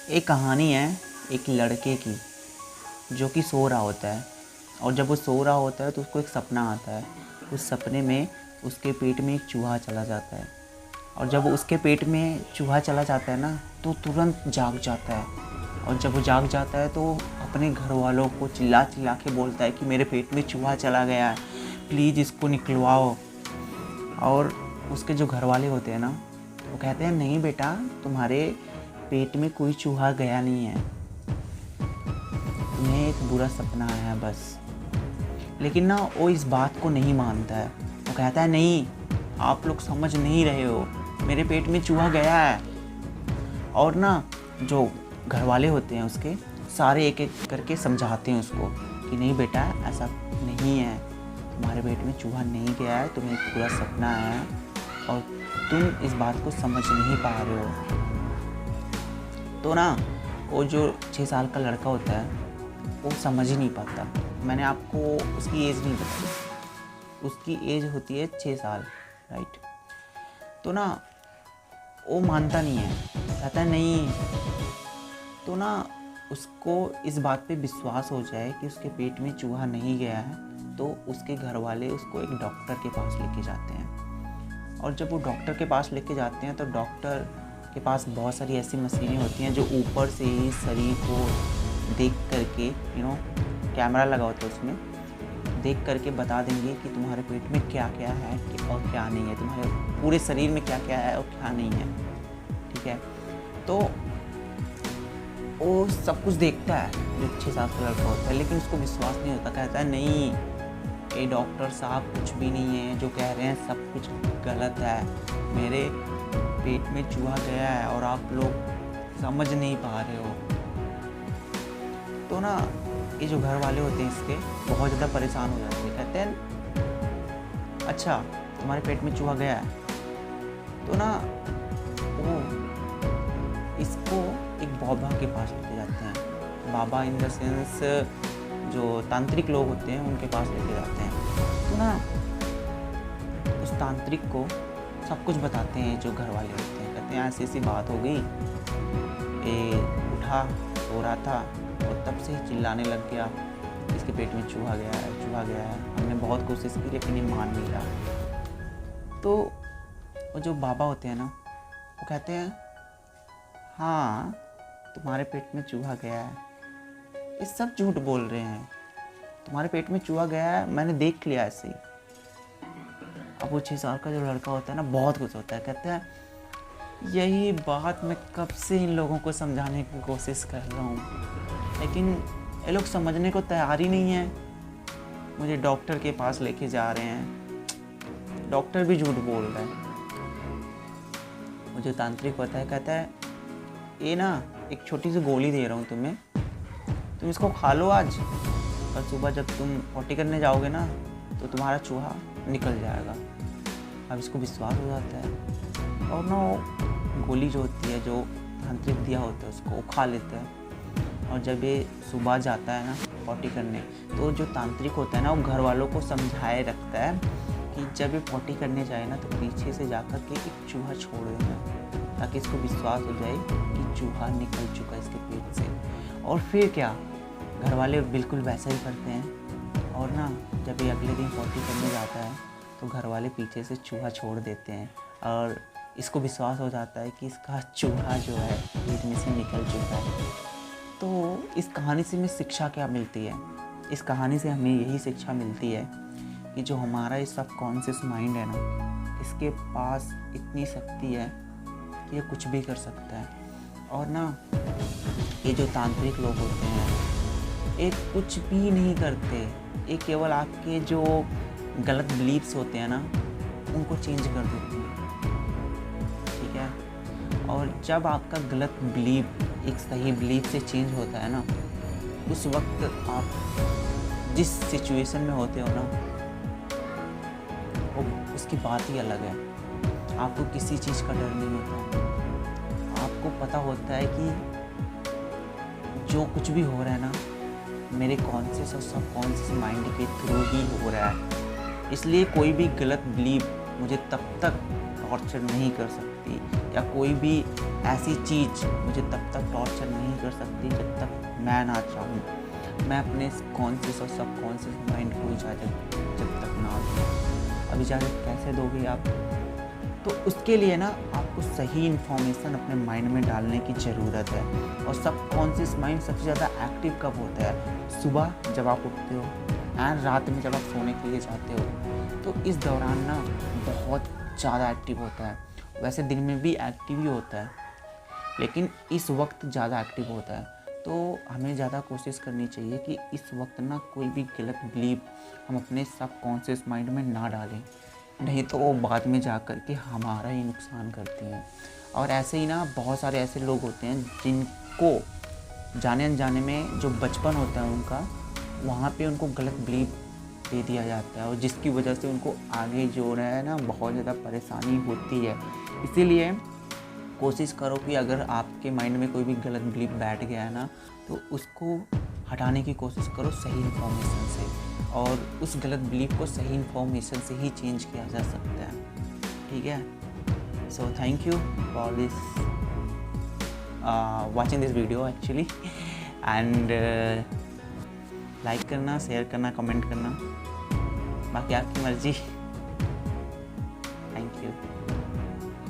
एक कहानी है एक लड़के की जो कि सो रहा होता है। और जब वो सो रहा होता है तो उसको एक सपना आता है। उस सपने में उसके पेट में एक चूहा चला जाता है। और जब उसके पेट में चूहा चला जाता है ना तो तुरंत जाग जाता है। और जब वो जाग जाता है तो अपने घर वालों को चिल्ला चिल्ला के बोलता है कि मेरे पेट में चूहा चला गया है, प्लीज़ इसको निकलवाओ। और उसके जो घर वाले होते हैं ना वो कहते हैं नहीं बेटा, तुम्हारे पेट में कोई चूहा गया नहीं है, तुम्हें एक बुरा सपना आया है बस। लेकिन ना वो इस बात को नहीं मानता है। वो कहता है नहीं, आप लोग समझ नहीं रहे हो, मेरे पेट में चूहा गया है। और ना जो घर वाले होते हैं उसके सारे एक एक करके समझाते हैं उसको कि नहीं बेटा, ऐसा नहीं है, तुम्हारे पेट में चूहा नहीं गया है, तुम्हें एक बुरा सपना आया है और तुम इस बात को समझ नहीं पा रहे हो। तो ना वो जो 6 साल का लड़का होता है वो समझ ही नहीं पाता। मैंने आपको उसकी एज नहीं बताई, उसकी एज होती है 6 साल, राइट। तो ना वो मानता नहीं है, कहता है नहीं। तो ना उसको इस बात पे विश्वास हो जाए कि उसके पेट में चूहा नहीं गया है तो उसके घर वाले उसको एक डॉक्टर के पास लेके जाते हैं। और जब वो डॉक्टर के पास लेके जाते हैं तो डॉक्टर के पास बहुत सारी ऐसी मशीनें होती हैं जो ऊपर से ही शरीर को देख करके कैमरा लगा होता है, उसमें देख करके बता देंगे कि तुम्हारे पेट में क्या क्या है और क्या नहीं है, तुम्हारे पूरे शरीर में क्या क्या है और क्या नहीं है, ठीक है। तो वो सब कुछ देखता है जो 6 साल का लड़का होता है, लेकिन उसको विश्वास नहीं होता। कहता है नहीं, ये डॉक्टर साहब कुछ भी नहीं है, जो कह रहे हैं सब कुछ गलत है, मेरे पेट में चूहा गया है और आप लोग समझ नहीं पा रहे हो। तो ना ये जो घर वाले होते हैं इसके बहुत ज़्यादा परेशान हो जाते हैं। कहते हैं अच्छा, तुम्हारे पेट में चूहा गया है। तो ना वो इसको एक बाबा के पास लेके जाते हैं। बाबा इन द सेंस जो तांत्रिक लोग होते हैं उनके पास लेके जाते हैं। तो ना उस तांत्रिक को सब कुछ बताते हैं जो घर वाले होते हैं। कहते हैं ऐसी ऐसी बात हो गई, ये उठा सो रहा था और तब से ही चिल्लाने लग गया, इसके पेट में चूहा गया है, चूहा गया है। हमने बहुत कोशिश की लेकिन ये मान नहीं रहा। तो वो जो बाबा होते हैं ना वो कहते हैं हाँ, तुम्हारे पेट में चूहा गया है, ये सब झूठ बोल रहे हैं, तुम्हारे पेट में चूहा गया है, मैंने देख लिया ऐसे ही। अब वो 6 साल का जो लड़का होता है ना बहुत कुछ होता है। कहता है यही बात मैं कब से इन लोगों को समझाने की कोशिश कर रहा हूँ, लेकिन ये लोग समझने को तैयार ही नहीं है। मुझे डॉक्टर के पास लेके जा रहे हैं, डॉक्टर भी झूठ बोल रहा है। वो जो तांत्रिक होता है कहता है ये ना एक छोटी सी गोली दे रहा हूँ तुम्हें, तुम इसको खा लो आज, और सुबह जब तुम पॉटी करने जाओगे ना तो तुम्हारा चूहा निकल जाएगा। अब इसको विश्वास हो जाता है और ना वो गोली जो होती है जो तांत्रिक दिया होता है उसको वो खा लेते हैं। और जब ये सुबह जाता है ना पॉटी करने तो जो तांत्रिक होता है ना वो घर वालों को समझाए रखता है कि जब ये पॉटी करने जाए ना तो पीछे से जाकर के एक चूहा छोड़ देना, ताकि इसको विश्वास हो जाए कि चूहा निकल चुका है इसके पेट से। और फिर क्या, घर वाले बिल्कुल वैसा ही करते हैं। और ना जब ये अगले दिन पॉटी करने जाता है तो घर वाले पीछे से चूहा छोड़ देते हैं और इसको विश्वास हो जाता है कि इसका चूहा जो है पेट में से निकल चुका है। तो इस कहानी से हमें शिक्षा क्या मिलती है? इस कहानी से हमें यही शिक्षा मिलती है कि जो हमारा ये सबकॉन्शियस माइंड है ना, इसके पास इतनी शक्ति है कि ये कुछ भी कर सकता है। और ना ये जो तांत्रिक लोग होते हैं ये कुछ भी नहीं करते, ये केवल आपके जो गलत बिलीव्स होते हैं ना उनको चेंज कर देते हैं, ठीक है। और जब आपका गलत बिलीव एक सही बिलीव से चेंज होता है ना, उस वक्त आप जिस सिचुएशन में होते हो ना वो उसकी बात ही अलग है। आपको किसी चीज़ का डर नहीं होता, आपको पता होता है कि जो कुछ भी हो रहा है ना मेरे कॉन्शियस और सबकॉन्शियस माइंड के थ्रू ही हो रहा है। इसलिए कोई भी गलत बिलीव मुझे तब तक टॉर्चर नहीं कर सकती, या कोई भी ऐसी चीज़ मुझे तब तक टॉर्चर कर सकती जब तक मैं ना चाहूँ। मैं अपने कॉन्शियस और सबकॉन्शियस माइंड को इजाज़त जब तक ना दूँ। अब इजाज़त कैसे दोगे आप? तो उसके लिए ना आपको सही इन्फॉर्मेशन अपने माइंड में डालने की ज़रूरत है। और सबकॉन्शियस माइंड सबसे ज़्यादा एक्टिव कब होता है? सुबह जब आप उठते हो एंड रात में जब आप सोने के लिए जाते हो, तो इस दौरान ना बहुत ज़्यादा एक्टिव होता है। वैसे दिन में भी एक्टिव ही होता है, लेकिन इस वक्त ज़्यादा एक्टिव होता है। तो हमें ज़्यादा कोशिश करनी चाहिए कि इस वक्त ना कोई भी गलत बिलीव हम अपने सबकॉन्शियस माइंड में ना डालें, नहीं तो वो बाद में जा कर के हमारा ही नुकसान करती हैं। और ऐसे ही ना बहुत सारे ऐसे लोग होते हैं जिनको जाने अनजाने में जो बचपन होता है उनका, वहाँ पे उनको गलत बिलीव दे दिया जाता है, और जिसकी वजह से उनको आगे जो है ना बहुत ज़्यादा परेशानी होती है। इसीलिए कोशिश करो कि अगर आपके माइंड में कोई भी गलत बिलीफ बैठ गया है ना, तो उसको हटाने की कोशिश करो सही इन्फॉर्मेशन से, और उस गलत बिलीफ को सही इन्फॉर्मेशन से ही चेंज किया जा सकता है। ठीक है? So thank you for this watching this video actually, and like करना, शेयर करना, कमेंट करना, बाकी आपकी मर्ज़ी। Thank you.